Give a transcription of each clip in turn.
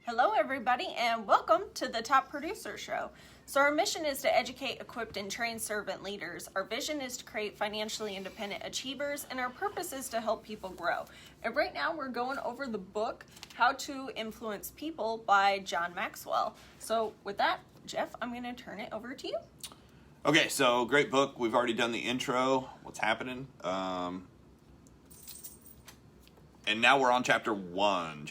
Hello, everybody, and welcome to the Top Producer Show. So our mission is to educate, equip, and train servant leaders. Our vision is to create financially independent achievers, and our purpose is to help people grow. And right now we're going over the book, How to Influence People by John Maxwell. So with that, Jeff, I'm going to turn it over to you. Okay, so great book. We've already done the intro. What's happening? And now we're on chapter one.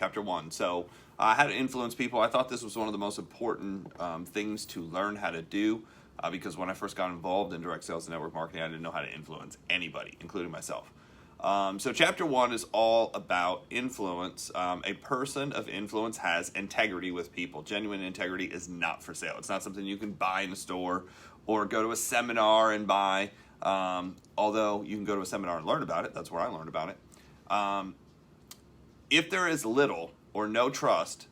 So how to influence people. I thought this was one of the most important things to learn how to do because when I first got involved in direct sales and network marketing, I didn't know how to influence anybody, including myself. So chapter one is all about influence. A person of influence has integrity with people. Genuine integrity is not for sale. It's not something you can buy in a store or go to a seminar and buy. Although you can go to a seminar and learn about it. That's where I learned about it. If there is little or no trust,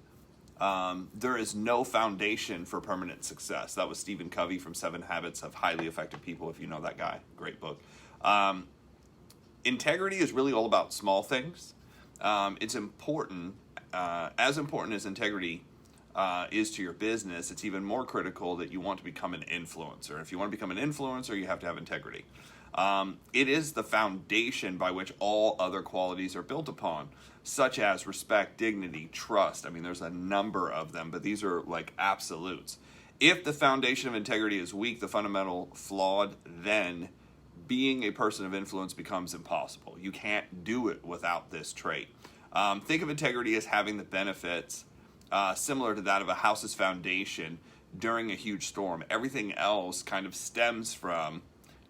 there is no foundation for permanent success. That was Stephen Covey from 7 Habits of Highly Effective People, if you know that guy. Great book. Integrity is really all about small things. It's important, as important as integrity is to your business, it's even more critical that you want to become an influencer. If you want to become an influencer, you have to have integrity. It is the foundation by which all other qualities are built upon, such as respect, dignity, trust. I mean, there's a number of them, but these are like absolutes. If the foundation of integrity is weak, the fundamental flawed, then being a person of influence becomes impossible. You can't do it without this trait. Think of integrity as having the benefits similar to that of a house's foundation during a huge storm. Everything else kind of stems from,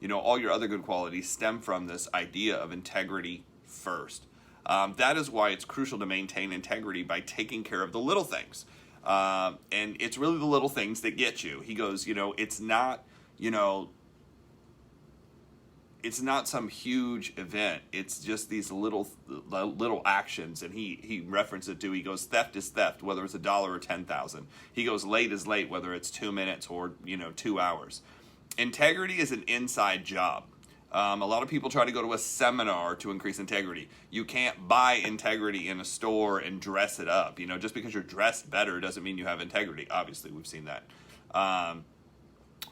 all your other good qualities stem from this idea of integrity first. That is why it's crucial to maintain integrity by taking care of the little things. And it's really the little things that get you. He goes, it's not some huge event. It's just these little actions. And he referenced it to, he goes, theft is theft, whether it's $1 or 10,000. He goes, late is late, whether it's 2 minutes or, 2 hours. Integrity is an inside job. A lot of people try to go to a seminar to increase integrity. You can't buy integrity in a store and dress it up. Just because you're dressed better doesn't mean you have integrity. Obviously, we've seen that.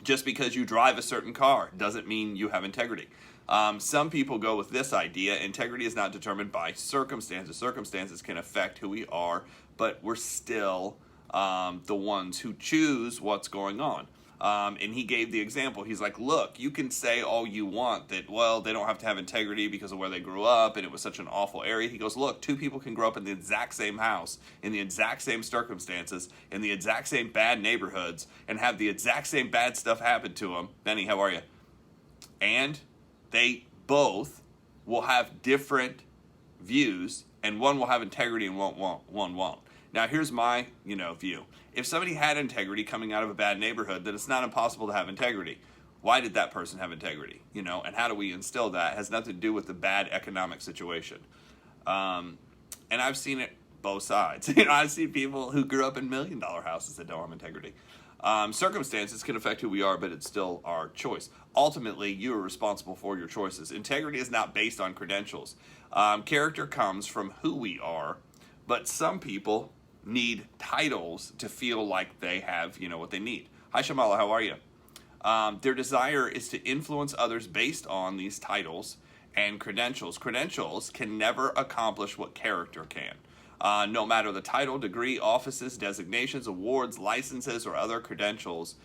Just because you drive a certain car doesn't mean you have integrity. Some people go with this idea: integrity is not determined by circumstances. Circumstances can affect who we are, but we're still the ones who choose what's going on. And he gave the example. He's like, look, you can say all you want that, well, they don't have to have integrity because of where they grew up and it was such an awful area. He goes, look, 2 people can grow up in the exact same house, in the exact same circumstances, in the exact same bad neighborhoods, and have the exact same bad stuff happen to them. Benny, how are you? And they both will have different views, and one will have integrity and one won't. Now, here's my, view. If somebody had integrity coming out of a bad neighborhood, then it's not impossible to have integrity. Why did that person have integrity? And how do we instill that? It has nothing to do with the bad economic situation. And I've seen it both sides. I've seen people who grew up in $1 million houses that don't have integrity. Circumstances can affect who we are, but it's still our choice. Ultimately, you are responsible for your choices. Integrity is not based on credentials. Character comes from who we are, but some people need titles to feel like they have, what they need. Hi, Shamala, how are you? Their desire is to influence others based on these titles and credentials. Credentials can never accomplish what character can. No matter the title, degree, offices, designations, awards, licenses, or other credentials,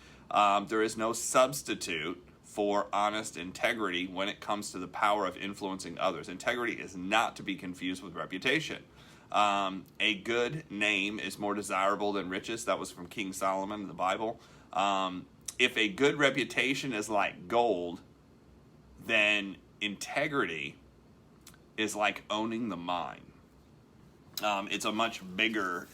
there is no substitute for honest integrity when it comes to the power of influencing others. Integrity is not to be confused with reputation. A good name is more desirable than riches. That was from King Solomon in the Bible. If a good reputation is like gold, then integrity is like owning the mine. It's a much bigger,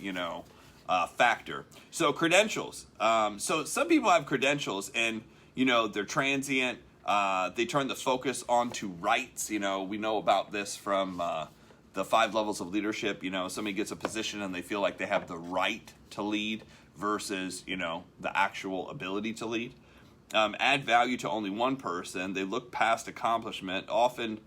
factor. So credentials. So some people have credentials and, they're transient. They turn the focus onto rights. We know about this from the 5 levels of leadership. Somebody gets a position and they feel like they have the right to lead versus, the actual ability to lead. Add value to only one person. They look past accomplishment. Often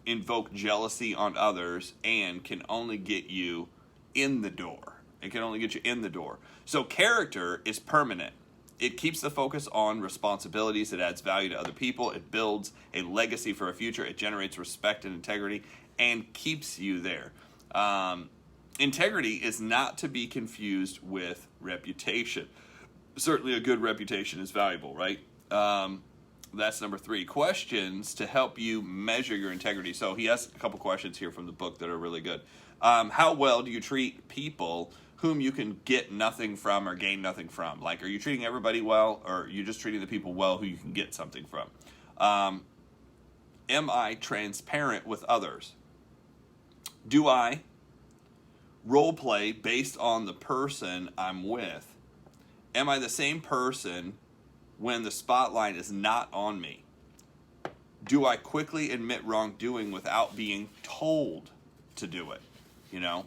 invoke jealousy on others and can only get you in the door. It can only get you in the door. So character is permanent. It keeps the focus on responsibilities. It adds value to other people. It builds a legacy for a future. It generates respect and integrity and keeps you there. Integrity is not to be confused with reputation. Certainly a good reputation is valuable, right? That's number 3. Questions to help you measure your integrity. So he has a couple questions here from the book that are really good. How well do you treat people whom you can get nothing from or gain nothing from? Like, are you treating everybody well, or are you just treating the people well who you can get something from? Am I transparent with others? Do I role play based on the person I'm with? Am I the same person when the spotlight is not on me? Do I quickly admit wrongdoing without being told to do it? You know?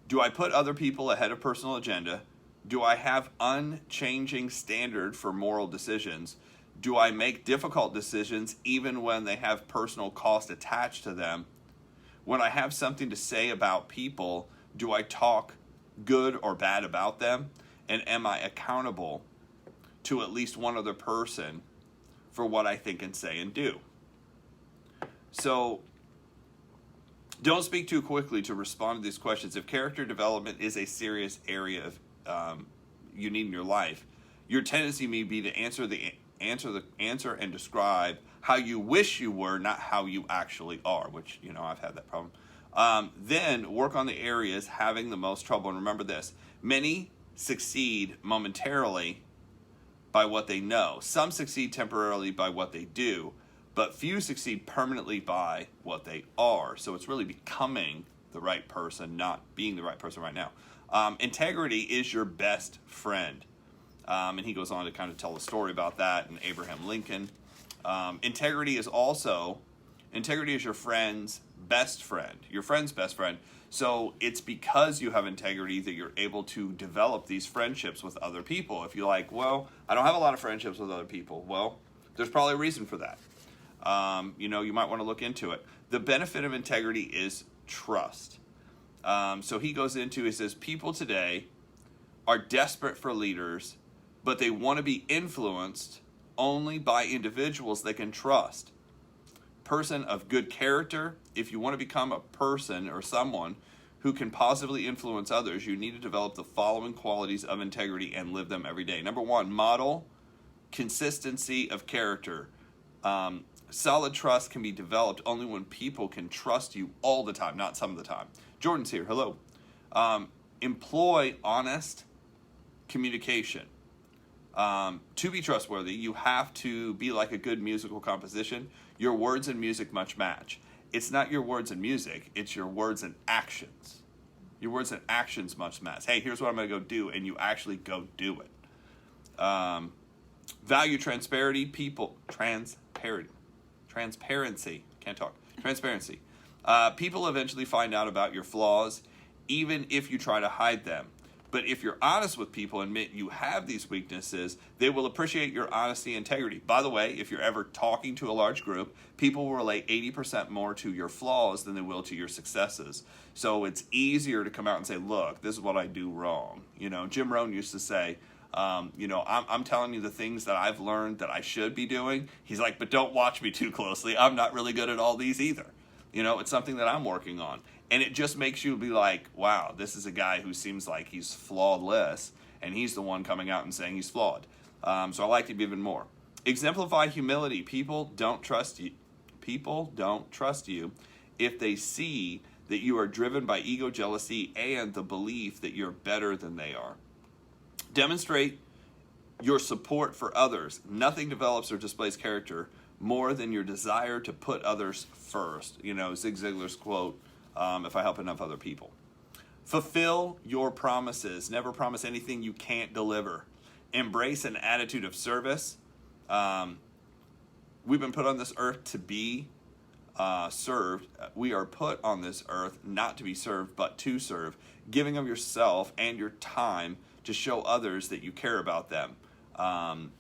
Do I put other people ahead of personal agenda? Do I have unchanging standard for moral decisions? Do I make difficult decisions even when they have personal cost attached to them? When I have something to say about people, do I talk good or bad about them? And am I accountable to at least one other person for what I think and say and do? So, don't speak too quickly to respond to these questions. If character development is a serious area of you need in your life, your tendency may be to answer and describe how you wish you were, not how you actually are, which, you know, I've had that problem. Then work on the areas having the most trouble. And remember this, many succeed momentarily by what they know. Some succeed temporarily by what they do, but few succeed permanently by what they are. So it's really becoming the right person, not being the right person right now. Integrity is your best friend. And he goes on to kind of tell a story about that and Abraham Lincoln. Integrity is your friend's best friend, your friend's best friend. So it's because you have integrity that you're able to develop these friendships with other people. If you're like, well, I don't have a lot of friendships with other people. Well, there's probably a reason for that. You might want to look into it. The benefit of integrity is trust. So he says, people today are desperate for leaders, but they want to be influenced only by individuals they can trust. Person of good character, if you want to become a person or someone who can positively influence others, you need to develop the following qualities of integrity and live them every day. Number 1, model consistency of character. Solid trust can be developed only when people can trust you all the time, not some of the time. Jordan's here. Hello. Employ honest communication. To be trustworthy, you have to be like a good musical composition. Your words and music must match. It's not your words and music, it's your words and actions. Your words and actions must match. Hey, here's what I'm going to go do, and you actually go do it. Value transparency, transparency. Can't talk. Transparency. People eventually find out about your flaws, even if you try to hide them. But if you're honest with people and admit you have these weaknesses, they will appreciate your honesty and integrity. By the way, if you're ever talking to a large group, people will relate 80% more to your flaws than they will to your successes. So it's easier to come out and say, look, this is what I do wrong. You know, Jim Rohn used to say, I'm telling you the things that I've learned that I should be doing. He's like, but don't watch me too closely. I'm not really good at all these either. You know, it's something that I'm working on. And it just makes you be like, wow, this is a guy who seems like he's flawless, and he's the one coming out and saying he's flawed. So I like him even more. Exemplify humility. People don't trust you. People don't trust you if they see that you are driven by ego, jealousy, and the belief that you're better than they are. Demonstrate your support for others. Nothing develops or displays character more than your desire to put others first. You know, Zig Ziglar's quote, if I help enough other people. Fulfill your promises. Never promise anything you can't deliver. Embrace an attitude of service. We've been put on this earth to be served. We are put on this earth not to be served, but to serve. Giving of yourself and your time to show others that you care about them. And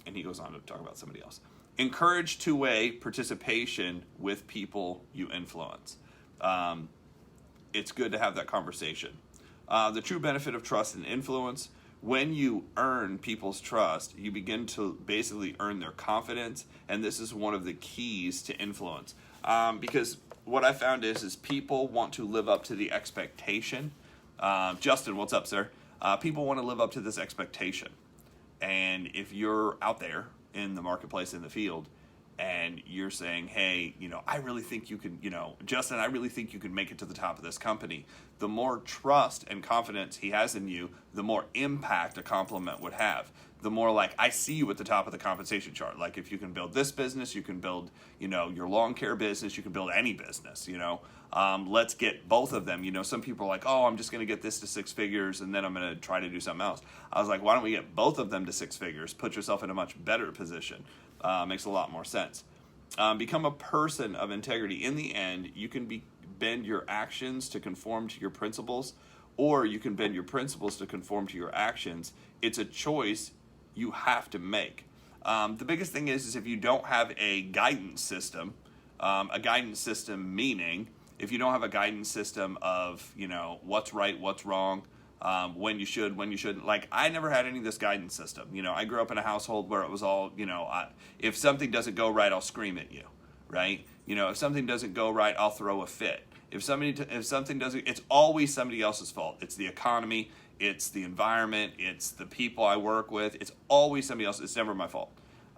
he goes on to talk about somebody else. Encourage two-way participation with people you influence. It's good to have that conversation. The true benefit of trust and influence: when you earn people's trust, you begin to basically earn their confidence, and this is one of the keys to influence. Because what I found is people want to live up to the expectation. Justin, what's up, sir? People want to live up to this expectation. And if you're out there in the marketplace, in the field, and you're saying, hey, I really think you can, Justin, I really think you can make it to the top of this company. The more trust and confidence he has in you, the more impact a compliment would have. The more like, I see you at the top of the compensation chart. Like, if you can build this business, you can build, your lawn care business, you can build any business, let's get both of them. Some people are like, oh, I'm just going to get this to 6 figures and then I'm going to try to do something else. I was like, why don't we get both of them to 6 figures? Put yourself in a much better position. Makes a lot more sense. Become a person of integrity. In the end, you can bend your actions to conform to your principles, or you can bend your principles to conform to your actions. It's a choice you have to make. The biggest thing is if you don't have a guidance system meaning if you don't have a guidance system of, what's right, what's wrong, when you should, when you shouldn't. Like, I never had any of this guidance system. I grew up in a household where it was all, if something doesn't go right, I'll scream at you, right? If something doesn't go right, I'll throw a fit. If something doesn't, it's always somebody else's fault. It's the economy, it's the environment, it's the people I work with. It's always somebody else. It's never my fault.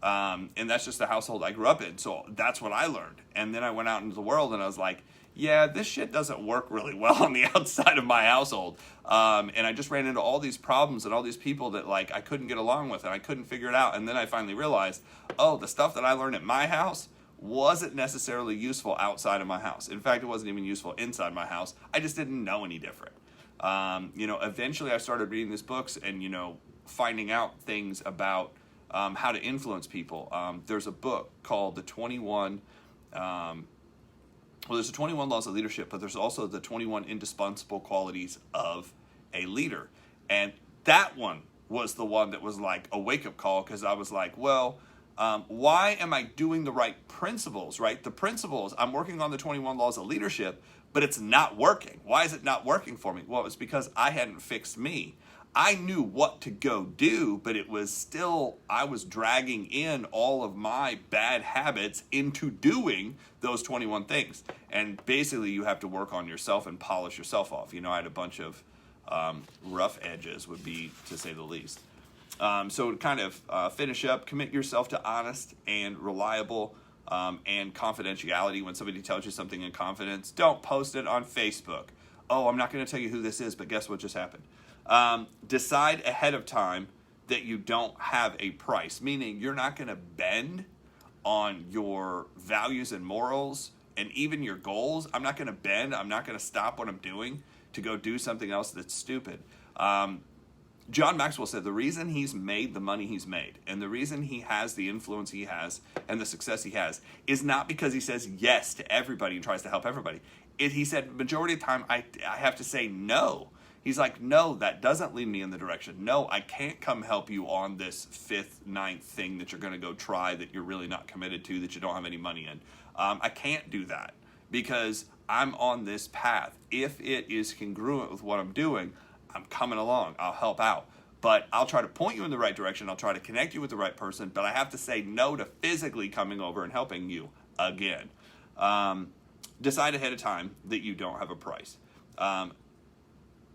And that's just the household I grew up in. So that's what I learned. And then I went out into the world and I was like, yeah, this shit doesn't work really well on the outside of my household. And I just ran into all these problems and all these people that like I couldn't get along with and I couldn't figure it out. And then I finally realized, oh, the stuff that I learned at my house wasn't necessarily useful outside of my house. In fact, it wasn't even useful inside my house. I just didn't know any different. Eventually I started reading these books and, finding out things about how to influence people. There's a book called there's the 21 Laws of Leadership, but there's also the 21 Indispensable Qualities of a Leader. And that one was the one that was like a wake-up call, because I was like, well, why am I doing the right principles, right? The principles, I'm working on the 21 Laws of Leadership, but it's not working. Why is it not working for me? Well, it's because I hadn't fixed me. I knew what to go do, but it was still, I was dragging in all of my bad habits into doing those 21 things. And basically you have to work on yourself and polish yourself off. I had a bunch of rough edges, would be to say the least. So to kind of finish up, commit yourself to honest and reliable and confidentiality. When somebody tells you something in confidence, don't post it on Facebook. Oh, I'm not going to tell you who this is, but guess what just happened? Decide ahead of time that you don't have a price, meaning you're not going to bend on your values and morals and even your goals. I'm not going to bend. I'm not going to stop what I'm doing to go do something else that's stupid. John Maxwell said the reason he's made the money he's made and the reason he has the influence he has and the success he has is not because he says yes to everybody and tries to help everybody. He said majority of the time I have to say no. He's like, no, that doesn't lead me in the direction. No, I can't come help you on this 5th, 9th thing that you're going to go try that you're really not committed to, that you don't have any money in. I can't do that because I'm on this path. If it is congruent with what I'm doing, I'm coming along. I'll help out. But I'll try to point you in the right direction. I'll try to connect you with the right person. But I have to say no to physically coming over and helping you again. Decide ahead of time that you don't have a price.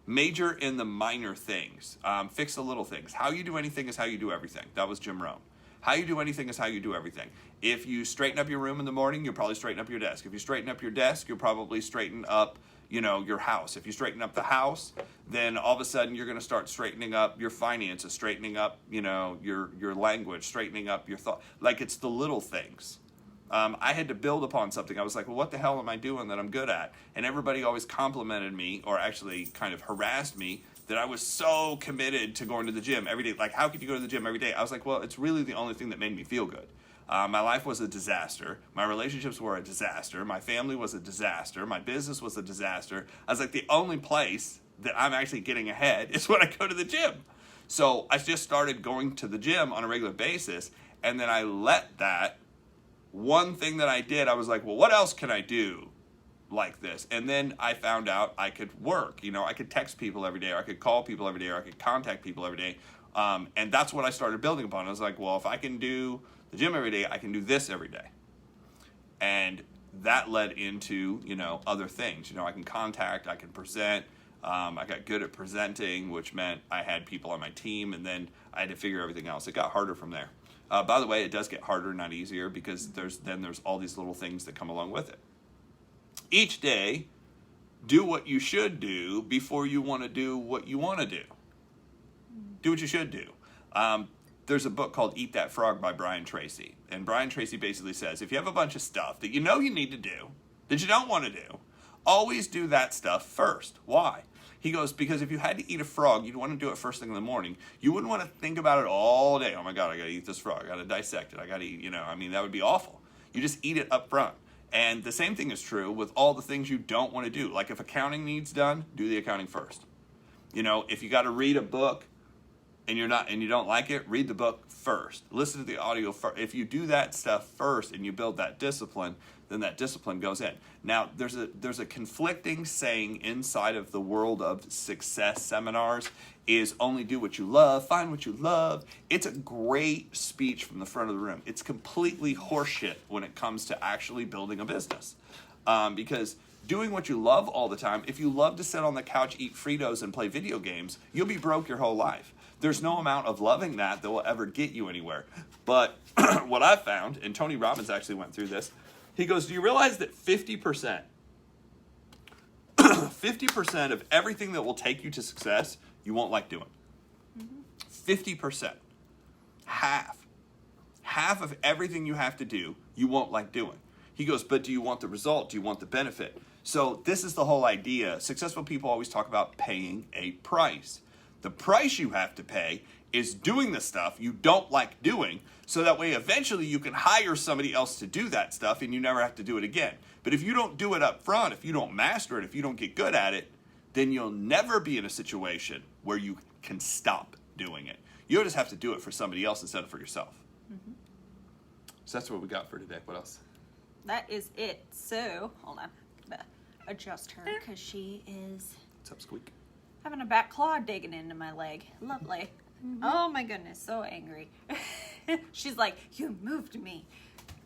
Major in the minor things. Fix the little things. How you do anything is how you do everything. That was Jim Rohn. How you do anything is how you do everything. If you straighten up your room in the morning, you'll probably straighten up your desk. If you straighten up your desk, you'll probably straighten up, your house. If you straighten up the house, then all of a sudden you're going to start straightening up your finances, straightening up, your language, straightening up your thought. Like, it's the little things. I had to build upon something. I was like, well, what the hell am I doing that I'm good at? And everybody always complimented me, or actually kind of harassed me, that I was so committed to going to the gym every day. Like, how could you go to the gym every day? I was like, well, it's really the only thing that made me feel good. My life was a disaster. My relationships were a disaster. My family was a disaster. My business was a disaster. I was like, the only place that I'm actually getting ahead is when I go to the gym. So I just started going to the gym on a regular basis, and then I let that one thing that I did, I was like, well, what else can I do like this? And then I found out I could work. You know, I could text people every day, or I could call people every day, or I could contact people every day. And that's what I started building upon. I was like, well, if I can do the gym every day, I can do this every day. And that led into, you know, other things. You know, I can contact, I can present. I got good at presenting, which meant I had people on my team, and then I had to figure everything else. It got harder from there. By the way, it does get harder, not easier, because there's all these little things that come along with it. Each day, do what you should do before you want to do what you want to do. Do what you should do. There's a book called Eat That Frog by Brian Tracy. And Brian Tracy basically says, if you have a bunch of stuff that you know you need to do, that you don't want to do, always do that stuff first. Why? He goes, because if you had to eat a frog, you'd want to do it first thing in the morning. You wouldn't want to think about it all day. Oh my God, I got to eat this frog. I got to dissect it. I got to eat, that would be awful. You just eat it up front. And the same thing is true with all the things you don't want to do. Like if accounting needs done, do the accounting first. You know, if you got to read a book and you don't like it, read the book first. Listen to the audio first. If you do that stuff first and you build that discipline, then that discipline goes in. Now, there's a conflicting saying inside of the world of success seminars is only do what you love, find what you love. It's a great speech from the front of the room. It's completely horseshit when it comes to actually building a business. Because doing what you love all the time, if you love to sit on the couch, eat Fritos, and play video games, you'll be broke your whole life. There's no amount of loving that will ever get you anywhere. But what I found, and Tony Robbins actually went through this, he goes, do you realize that 50% of everything that will take you to success, you won't like doing? 50%. Half of everything you have to do, you won't like doing. He goes, but do you want the result? Do you want the benefit? So this is the whole idea. Successful people always talk about paying a price. The price you have to pay is doing the stuff you don't like doing, so that way eventually you can hire somebody else to do that stuff and you never have to do it again. But if you don't do it up front, if you don't master it, if you don't get good at it, then you'll never be in a situation where you can stop doing it. You'll just have to do it for somebody else instead of for yourself. Mm-hmm. So that's what we got for today. What else? That is it. So, hold on. Adjust her because she is... What's up, Squeak? Having a back claw digging into my leg. Lovely. Mm-hmm. Oh my goodness, so angry. She's like, you moved me.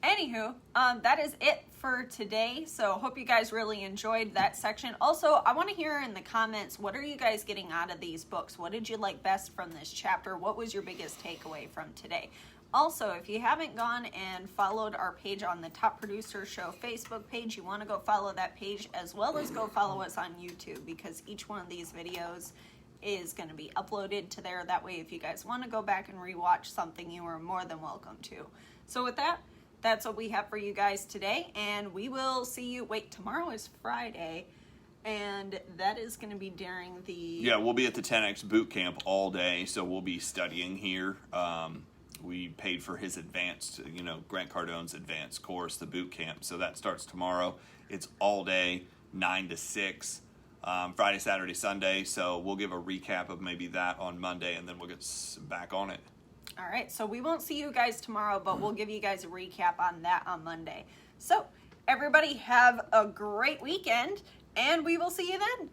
Anywho, that is it for today. So hope you guys really enjoyed that section. Also, I want to hear in the comments, what are you guys getting out of these books? What did you like best from this chapter? What was your biggest takeaway from today? Also, if you haven't gone and followed our page on the Top Producer Show Facebook page, you want to go follow that page, as well as go follow us on YouTube, because each one of these videos is going to be uploaded to there. That way, if you guys want to go back and rewatch something, you are more than welcome to. So with that, that's what we have for you guys today, and we will see you. Wait, tomorrow is Friday, and that is going to be during the... Yeah, we'll be at the 10X boot camp all day, so we'll be studying here. We paid for his advanced, Grant Cardone's advanced course, the boot camp. So that starts tomorrow. It's all day, 9 to 6, Friday, Saturday, Sunday. So we'll give a recap of maybe that on Monday, and then we'll get back on it. All right. So we won't see you guys tomorrow, but we'll give you guys a recap on that on Monday. So everybody have a great weekend, and we will see you then.